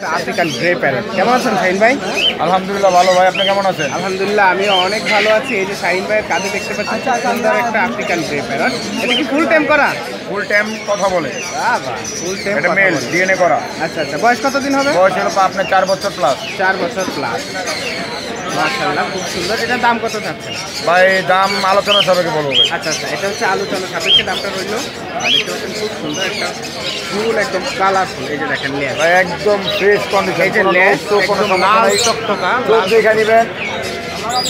African grey parrot. কেমন আছেন শাহিন ভাই? আলহামদুলিল্লাহ ভালো ভাই, আপনি কেমন আছেন? আলহামদুলিল্লাহ আমি অনেক ভালো আছি। এই যে শাহিন ভাইয়ের কাঁধে দেখতে পাচ্ছি খুব সুন্দর একটা আফ্রিকান গ্রে প্যারট। এটা কি ফুল টাইম করা? ফুল টাইম কথা বলে, ফুল টাইম এটা মেল ডিএনএ করা। আচ্ছা আচ্ছা, বয়স কতদিন হবে? বয়স হলো আপনার 4 বছর প্লাস। 4 বছর প্লাস। মাশাআল্লাহ খুব সুন্দর। এটার দাম কত থাকছে? ভাই দাম আলোচনা সাপেক্ষে বলবো ভাই। আচ্ছা আচ্ছা, এটা হচ্ছে আলোচনা সাপেক্ষে দামটা রইলো। আর এটা হচ্ছে খুব সুন্দর একটা ফুল, একদম কালারফুল। এই যে দেখেন লেয়ার, ভাই একদম ফ্রেশ কন্ডিশন। এই যে লেয়ার একদম লাল টকটকা, চোখ দেখে নিবেন,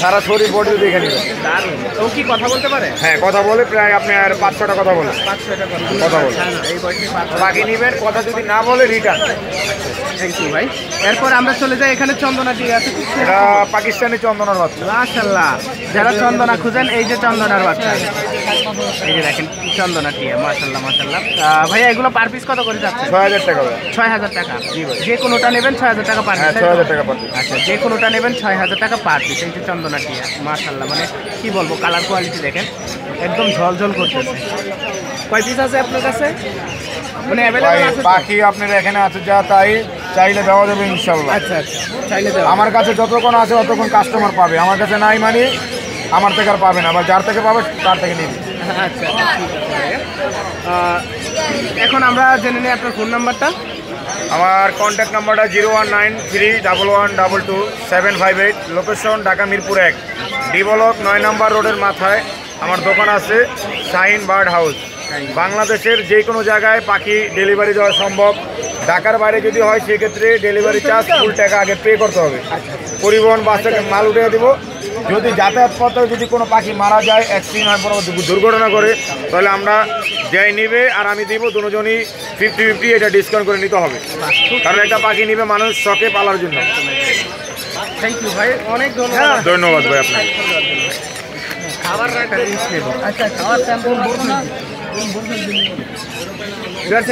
সারা শরীর বডি দেখে নিবেন। দারুণ। ও কি কথা বলতে পারে? হ্যাঁ কথা বলে, প্রায় আপনি আর 5-6টা কথা বলে। 5-6টা কথা বলে। এই বয়সে 5 বাকি নিবেন, কথা যদি না বলে রিটার্ন। থ্যাংক ইউ ভাই। এরপর আমরা চলে যাই, এখানে চন্দনা টি আছে। এটা পাকিস্তানি চন্দনার বাচ্চা। মাশাআল্লাহ, যারা চন্দনা খুঁজেন এই যে চন্দনার বাচ্চা। এই যে দেখেন চন্দনা টি, মাশাআল্লাহ মাশাআল্লাহ। ভাইয়া এগুলো পার পিস কত করে যাচ্ছে? 6000 টাকা ভাই। 6000 টাকা। যে কোনোটা নেবেন 6000 টাকা পার পিস। হ্যাঁ 6000 টাকা পার পিস। আচ্ছা, যে কোনোটা নেবেন 6000 টাকা পার পিস। এই যে চন্দনা টি, মাশাআল্লাহ, মানে কি বলবো, কালার কোয়ালিটি দেখেন একদম ঝলঝল করতেছে। কয় পিস আছে আপনার কাছে? মানে অ্যাভেলেবল আছে? বাকি আপনার এখানে আছে, যা তাই চাইলে দেওয়া যাবে ইনশাআল্লাহ। আচ্ছা আচ্ছা, চাইলে দেওয়া। আমার কাছে যতক্ষণ আছে ততক্ষণ কাস্টমার পাবে, আমার কাছে নাই মানে আমার থেকে আর পাবে না, আবার যার থেকে পাবে তার থেকে নিবে। আচ্ছা ঠিক আছে। এখন আমরা জেনে নিই আপনার ফোন নাম্বারটা। আমার কন্ট্যাক্ট নাম্বারটা 01931122758, location Dhaka Mirpur 1, D block 9 নম্বর রোডের মাথায় আমার দোকান আছে, শাহিন বার্ড হাউস। বাংলাদেশের যে কোনো জায়গায় পাখি ডেলিভারি দেওয়া সম্ভব। ঢাকার বাইরে যদি হয় সেক্ষেত্রে ডেলিভারি চার্জ ফুল টাকা আগে পে করতে হবে। পরিবহন বাস থেকে মাল উঠে দেবো। যদি যাতায়াত পথে যদি কোনো পাখি মারা যায়, অ্যাক্সিডেন্ট হয়, কোনো দুর্ঘটনা করে, তাহলে আমরা যাই নিবে আর আমি দিব, দুজনই 50-50 এটা ডিসকাউন্ট করে নিতে হবে। কারণ একটা পাখি নিবে মানুষ শখে পালার জন্য। থ্যাংক ইউ ভাই, অনেক ধন্যবাদ। ধন্যবাদ ভাই আপনাকে। খাবার আচ্ছা, খাবার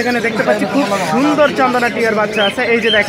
এখানে দেখতে পাচ্ছি খুব সুন্দর চন্দনা টিয়ার বাচ্চা আছে। এই যে দেখেন